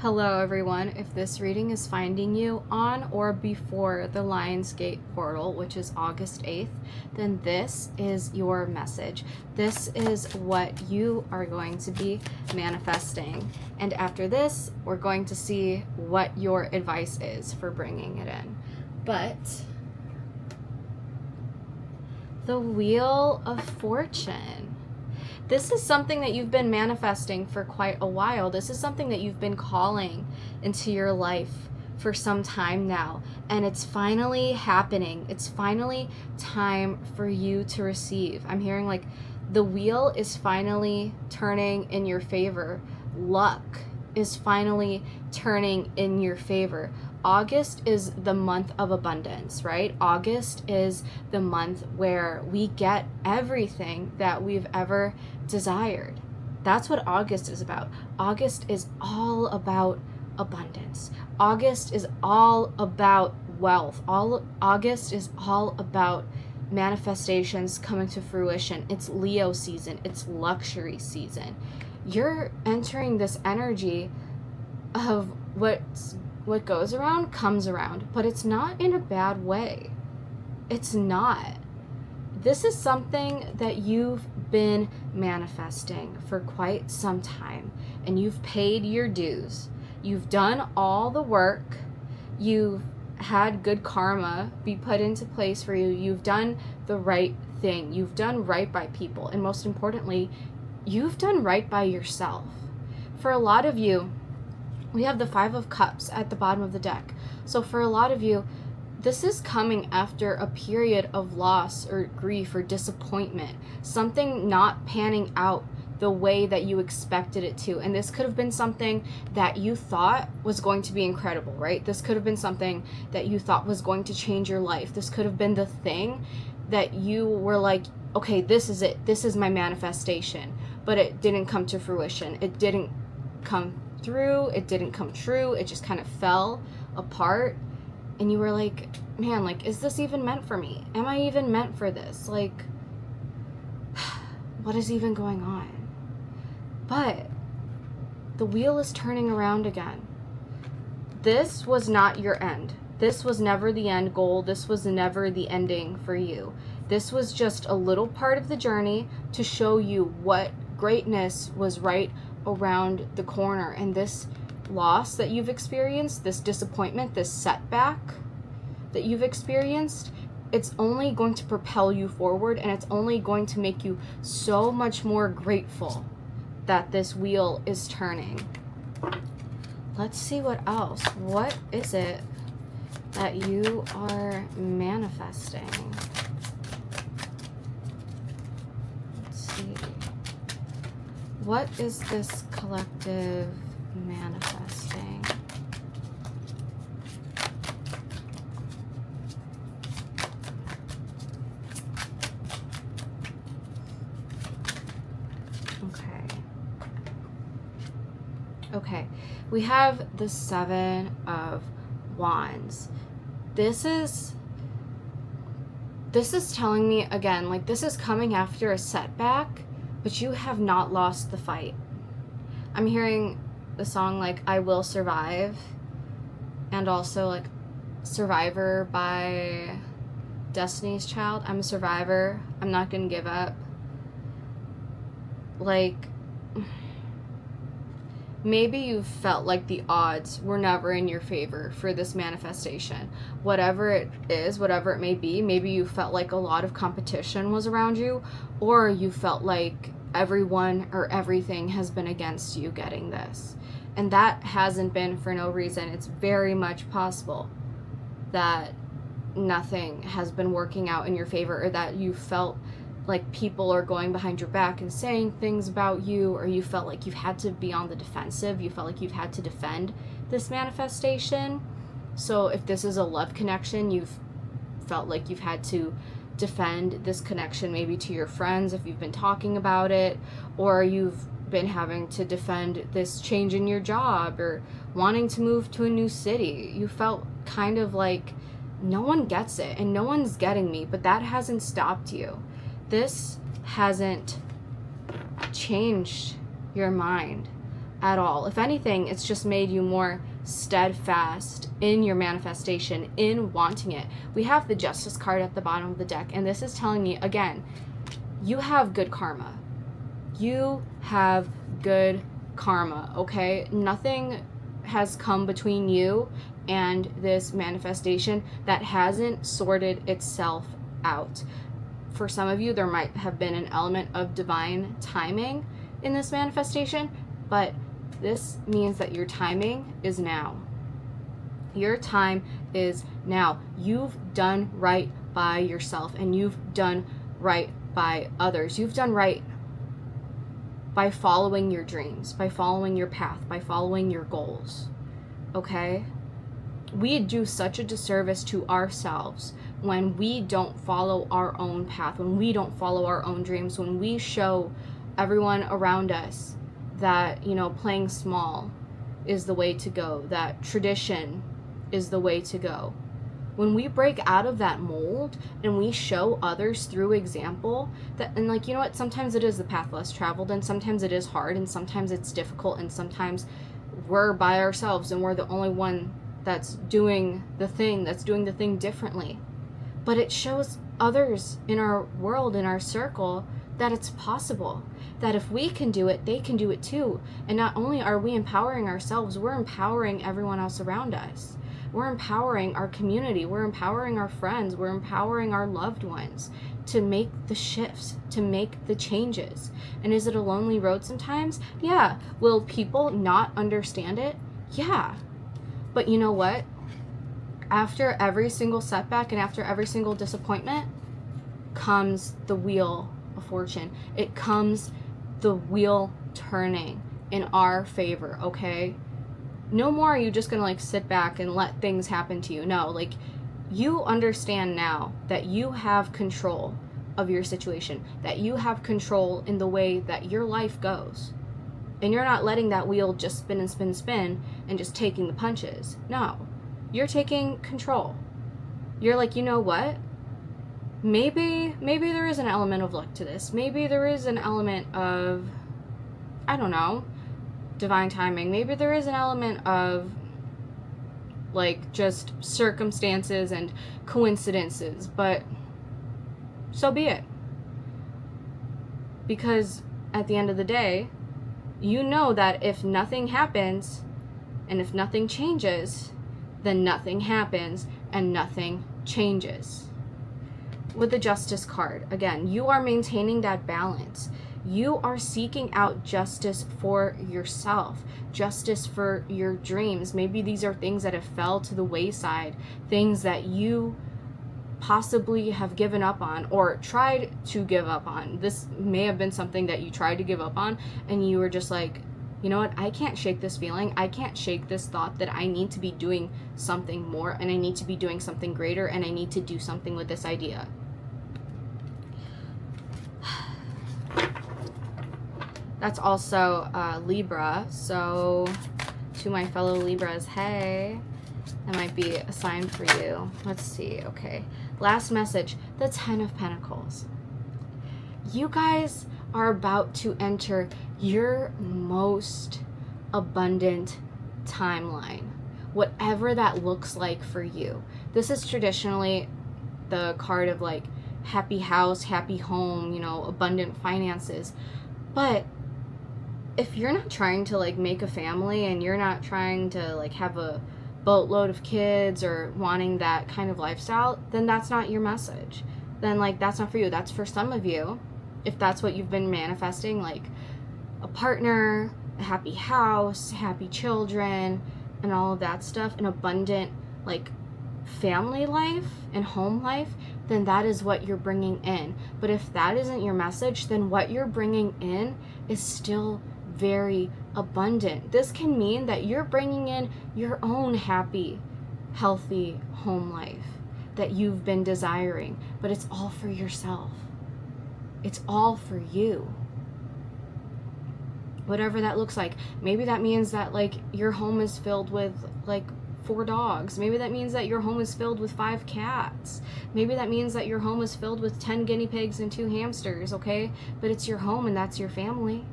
Hello everyone, if this reading is finding you on or before the Lionsgate portal, which is August 8th, then this is your message. This is what you are going to be manifesting. And after this, we're going to see what your advice is for bringing it in. But the Wheel of Fortune. This is something that you've been manifesting for quite a while. This is something that you've been calling into your life for some time now. And it's finally happening. It's finally time for you to receive. I'm hearing like the wheel is finally turning in your favor. Luck is finally turning in your favor. August is the month of abundance, right? August is the month where we get everything that we've ever desired. That's what August is about. August is all about abundance. August is all about wealth. August is all about manifestations coming to fruition. It's Leo season. It's luxury season. You're entering this energy of what goes around comes around, but it's not in a bad way. It's not. This is something that you've been manifesting for quite some time, and you've paid your dues. You've done all the work. You've had good karma be put into place for you. You've done the right thing. You've done right by people, and most importantly, you've done right by yourself. For a lot of you, we have the Five of Cups at the bottom of the deck. So for a lot of you, this is coming after a period of loss or grief or disappointment, something not panning out the way that you expected it to. And this could have been something that you thought was going to be incredible, right? This could have been something that you thought was going to change your life. This could have been the thing that you were like, okay, this is it. This is my manifestation. But it didn't come to fruition. It didn't come through. It didn't come true. It just kind of fell apart. And you were like, man, like, is this even meant for me? Am I even meant for this? Like, what is even going on? But the wheel is turning around again. This was not your end. This was never the end goal. This was never the ending for you. This was just a little part of the journey to show you what greatness was right around the corner. And this loss that you've experienced, this disappointment, this setback that you've experienced, it's only going to propel you forward, and it's only going to make you so much more grateful that this wheel is turning. Let's see what else. What is it that you are manifesting? Let's see. What is this collective manifesting? Okay, we have the Seven of Wands. This is telling me again, like, this is coming after a setback, but you have not lost the fight. I'm hearing the song like I Will Survive, and also like Survivor by Destiny's Child. I'm a survivor. I'm not gonna give up. Like, maybe you felt like the odds were never in your favor for this manifestation. Whatever it is, whatever it may be, maybe you felt like a lot of competition was around you, or you felt like everyone or everything has been against you getting this. And that hasn't been for no reason. It's very much possible that nothing has been working out in your favor, or that you felt like people are going behind your back and saying things about you, or you felt like you've had to be on the defensive. You felt like you've had to defend this manifestation. So if this is a love connection, you've felt like you've had to defend this connection maybe to your friends if you've been talking about it, or you've been having to defend this change in your job or wanting to move to a new city. You felt kind of like no one gets it and no one's getting me, but that hasn't stopped you. This hasn't changed your mind. at all. If anything, it's just made you more steadfast in your manifestation, in wanting it. We have the Justice card at the bottom of the deck, and this is telling me, again, you have good karma. You have good karma, okay? Nothing has come between you and this manifestation that hasn't sorted itself out. For some of you, there might have been an element of divine timing in this manifestation, but this means that your timing is now. Your time is now. You've done right by yourself, and you've done right by others. You've done right by following your dreams, by following your path, by following your goals. Okay? We do such a disservice to ourselves when we don't follow our own path, when we don't follow our own dreams, when we show everyone around us that, you know, playing small is the way to go, that tradition is the way to go. When we break out of that mold and we show others through example that, and like, you know what, sometimes it is the path less traveled, and sometimes it is hard, and sometimes it's difficult, and sometimes we're by ourselves and we're the only one that's doing the thing differently. But it shows others in our world, in our circle, that it's possible, that if we can do it, they can do it too. And not only are we empowering ourselves, we're empowering everyone else around us. We're empowering our community, we're empowering our friends, we're empowering our loved ones to make the shifts, to make the changes. And is it a lonely road sometimes? Yeah. Will people not understand it? Yeah. But you know what? After every single setback and after every single disappointment comes the wheel of fortune. It comes the wheel turning in our favor, okay? No more are you just gonna like sit back and let things happen to you. No, like, you understand now that you have control of your situation, that you have control in the way that your life goes. And you're not letting that wheel just spin and spin and spin and just taking the punches. No, you're taking control. You're like, you know what? Maybe there is an element of luck to this. Maybe there is an element of, I don't know, divine timing. Maybe there is an element of like just circumstances and coincidences, but so be it. Because at the end of the day, you know that if nothing happens and if nothing changes, then nothing happens and nothing changes. With the Justice card, again, you are maintaining that balance. You are seeking out justice for yourself, justice for your dreams. Maybe these are things that have fell to the wayside, things that you possibly have given up on or tried to give up on. This may have been something that you tried to give up on and you were just like, you know what, I can't shake this feeling. I can't shake this thought that I need to be doing something more, and I need to be doing something greater, and I need to do something with this idea. That's also Libra. So to my fellow Libras, hey, that might be a sign for you. Let's see. Okay. Last message, the 10 of Pentacles. You guys are about to enter your most abundant timeline, whatever that looks like for you. This is traditionally the card of like happy house, happy home, you know, abundant finances. But if you're not trying to like make a family and you're not trying to like have a boatload of kids or wanting that kind of lifestyle, then that's not your message. Then like that's not for you. That's for some of you, if that's what you've been manifesting, like a partner, a happy house, happy children, and all of that stuff, an abundant like family life and home life, then that is what you're bringing in. But if that isn't your message, then what you're bringing in is still very abundant. This can mean that you're bringing in your own happy, healthy home life that you've been desiring, but it's all for yourself. It's all for you. Whatever that looks like. Maybe that means that like your home is filled with like 4 dogs. Maybe that means that your home is filled with 5 cats. Maybe that means that your home is filled with 10 guinea pigs and 2 hamsters, okay? But it's your home and that's your family.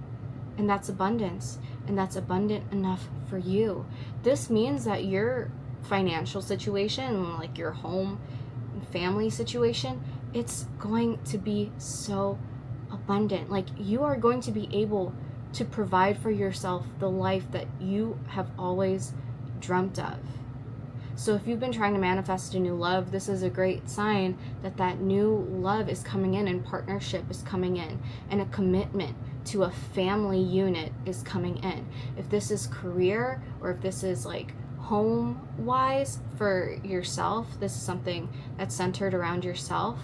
And that's abundance. and that's abundant enough for you. This means that your financial situation, like your home and family situation, it's going to be so abundant. Like, you are going to be able to provide for yourself the life that you have always dreamt of. So if you've been trying to manifest a new love, this is a great sign that that new love is coming in, and partnership is coming in, and a commitment to a family unit is coming in. If this is career, or if this is like home wise for yourself, this is something that's centered around yourself,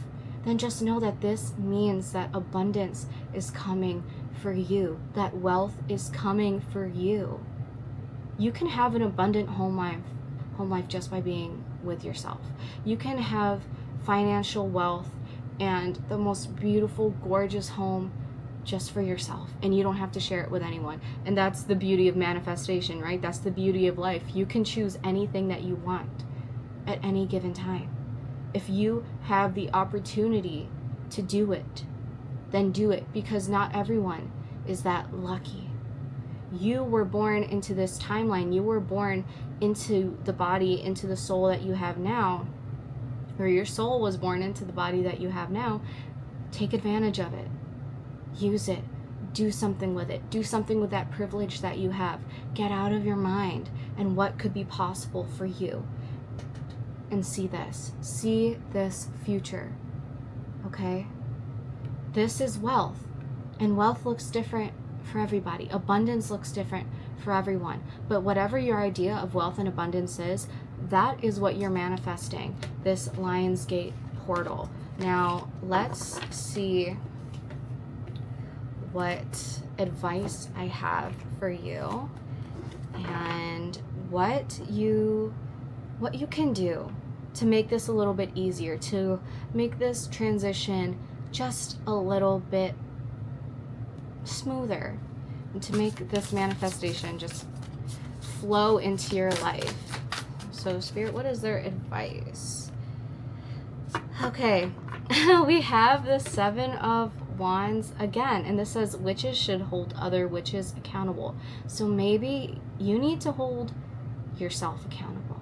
then just know that this means that abundance is coming for you, that wealth is coming for you. You can have an abundant home life just by being with yourself. You can have financial wealth and the most beautiful, gorgeous home just for yourself, and you don't have to share it with anyone. And that's the beauty of manifestation, right? That's the beauty of life. You can choose anything that you want at any given time. If you have the opportunity to do it, then do it, because not everyone is that lucky. You were born into this timeline. You were born into the body, into the soul that you have now, or your soul was born into the body that you have now. Take advantage of it. Use it. Do something with it. Do something with that privilege that you have. Get out of your mind and what could be possible for you. And see this. See this future. Okay? This is wealth. And wealth looks different for everybody. Abundance looks different for everyone. But whatever your idea of wealth and abundance is, that is what you're manifesting. This lionsgate portal. Now, let's see what advice I have for you and what you can do to make this a little bit easier, to make this transition just a little bit smoother, and to make this manifestation just flow into your life. So Spirit, what is their advice? Okay, we have the Seven of Wands again, and this says witches should hold other witches accountable. So maybe you need to hold yourself accountable.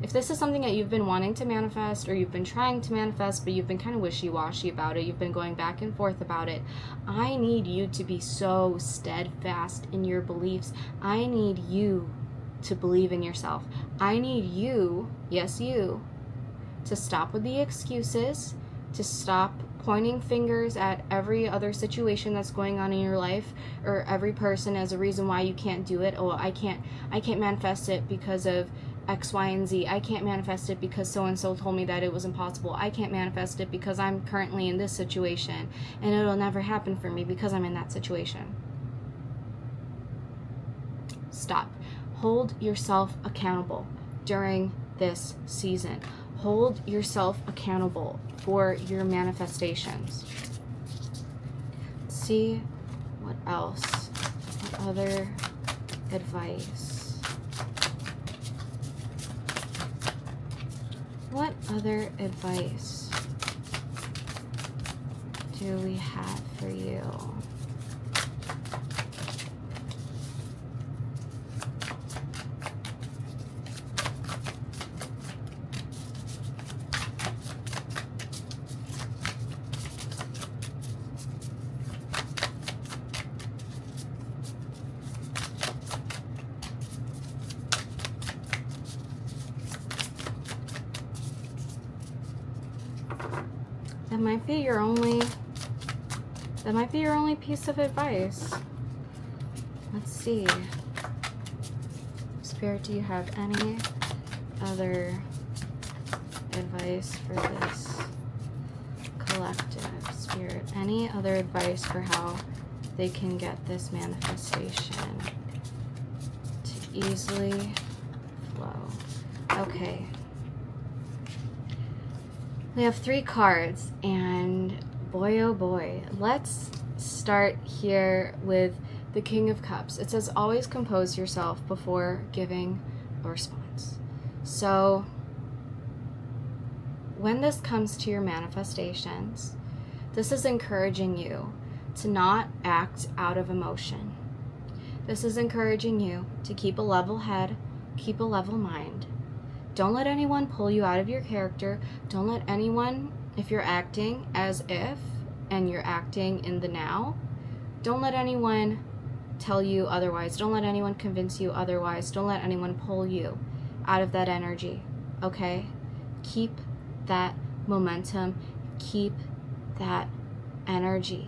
If this is something that you've been wanting to manifest, or you've been trying to manifest, but you've been kind of wishy-washy about it, you've been going back and forth about it, I need you to be so steadfast in your beliefs. I need you to believe in yourself. I need you, yes you, to stop with the excuses, to stop pointing fingers at every other situation that's going on in your life, or every person as a reason why you can't do it. Oh, I can't manifest it because of X, Y, and Z. I can't manifest it because so-and-so told me that it was impossible. I can't manifest it because I'm currently in this situation, and it'll never happen for me because I'm in that situation. Stop. Hold yourself accountable during this season. Hold yourself accountable for your manifestations. Let's see what else. What other advice? What other advice do we have for you? That might be your only piece of advice. Let's see. Spirit, do you have any other advice for this collective? Spirit, any other advice for how they can get this manifestation to easily flow? Okay. We have 3 cards, and boy oh boy, let's start here with the King of Cups. It says always compose yourself before giving a response. So when this comes to your manifestations, this is encouraging you to not act out of emotion. This is encouraging you to keep a level head, keep a level mind. Don't let anyone pull you out of your character. Don't let anyone, if you're acting as if and you're acting in the now, don't let anyone tell you otherwise. Don't let anyone convince you otherwise. Don't let anyone pull you out of that energy, okay? Keep that momentum. Keep that energy.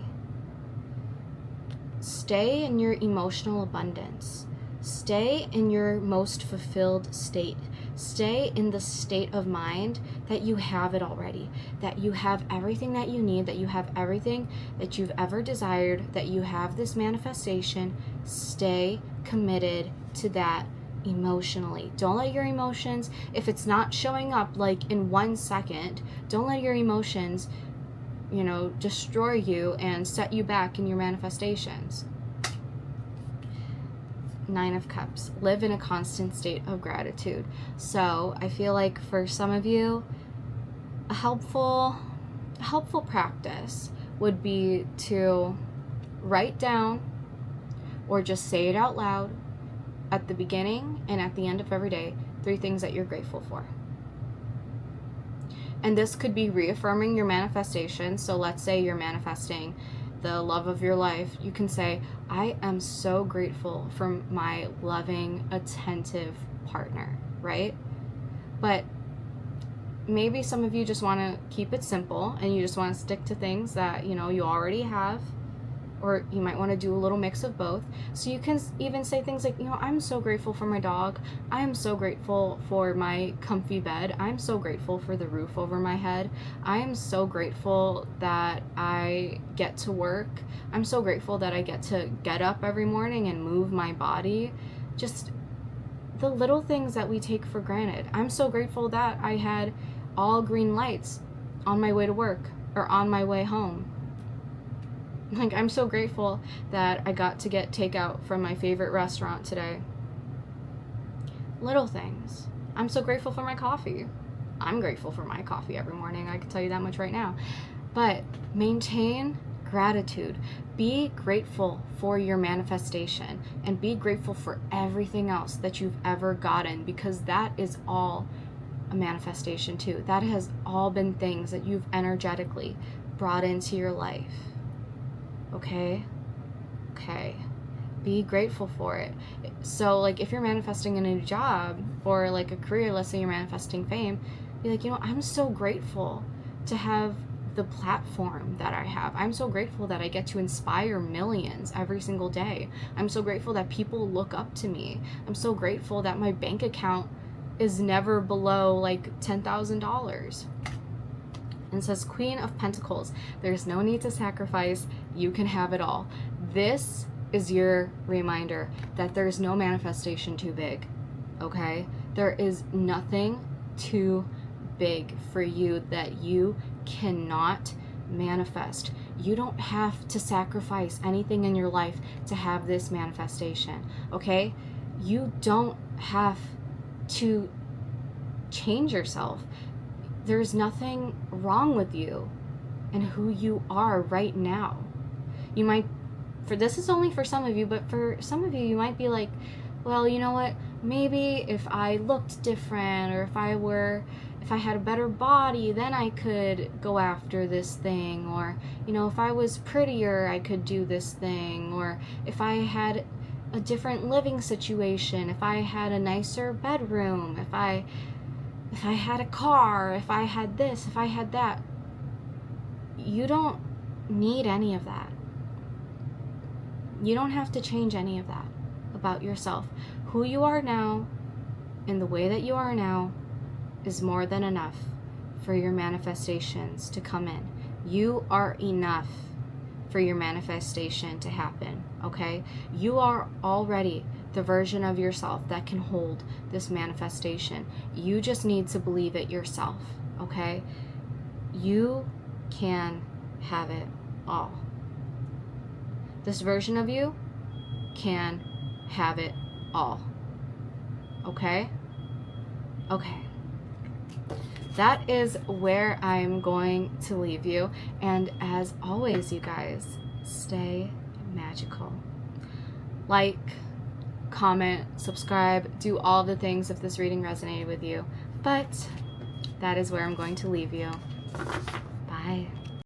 Stay in your emotional abundance. Stay in your most fulfilled state. Stay in the state of mind that you have it already, that you have everything that you need, that you have everything that you've ever desired, that you have this manifestation. Stay committed to that emotionally. Don't let your emotions, if it's not showing up like in 1 second, don't let your emotions, destroy you and set you back in your manifestations. 9 of Cups. Live in a constant state of gratitude. So I feel like for some of you, a helpful practice would be to write down or just say it out loud at the beginning and at the end of every day 3 things that you're grateful for. And this could be reaffirming your manifestation. So let's say you're manifesting the love of your life. You can say, I am so grateful for my loving, attentive partner, right? But maybe some of you just want to keep it simple and you just want to stick to things that, you already have. Or you might want to do a little mix of both. So you can even say things like, I'm so grateful for my dog. I'm so grateful for my comfy bed. I'm so grateful for the roof over my head. I am so grateful that I get to work. I'm so grateful that I get to get up every morning and move my body. Just the little things that we take for granted. I'm so grateful that I had all green lights on my way to work or on my way home. Like, I'm so grateful that I got to get takeout from my favorite restaurant today. Little things. I'm so grateful for my coffee. I'm grateful for my coffee every morning. I can tell you that much right now. But maintain gratitude. Be grateful for your manifestation and be grateful for everything else that you've ever gotten, because that is all a manifestation too. That has all been things that you've energetically brought into your life. Okay? Be grateful for it. So, like, if you're manifesting a new job or like a career, let's say you're manifesting fame, be like, I'm so grateful to have the platform that I have. I'm so grateful that I get to inspire millions every single day. I'm so grateful that people look up to me. I'm so grateful that my bank account is never below like $10,000. And says Queen of Pentacles. There's no need to sacrifice. You can have it all. This is your reminder that there's no manifestation too big, okay? There is nothing too big for you that you cannot manifest. You don't have to sacrifice anything in your life to have this manifestation, okay? You don't have to change yourself. There's nothing wrong with you and who you are right now. You might, this is only for some of you, but for some of you, you might be like, well, you know what? Maybe if I looked different, or if I had a better body, then I could go after this thing. Or, if I was prettier, I could do this thing. Or if I had a different living situation, if I had a nicer bedroom, if I had a car, if I had this, if I had that. You don't need any of that. You don't have to change any of that about yourself. Who you are now and the way that you are now is more than enough for your manifestations to come in. You are enough for your manifestation to happen, okay? You are already the version of yourself that can hold this manifestation. You just need to believe it yourself, okay? You can have it all. This version of you can have it all, okay? Okay. That is where I'm going to leave you. And as always, you guys, stay magical. like, comment, subscribe, do all the things if this reading resonated with you. But that is where I'm going to leave you. Bye.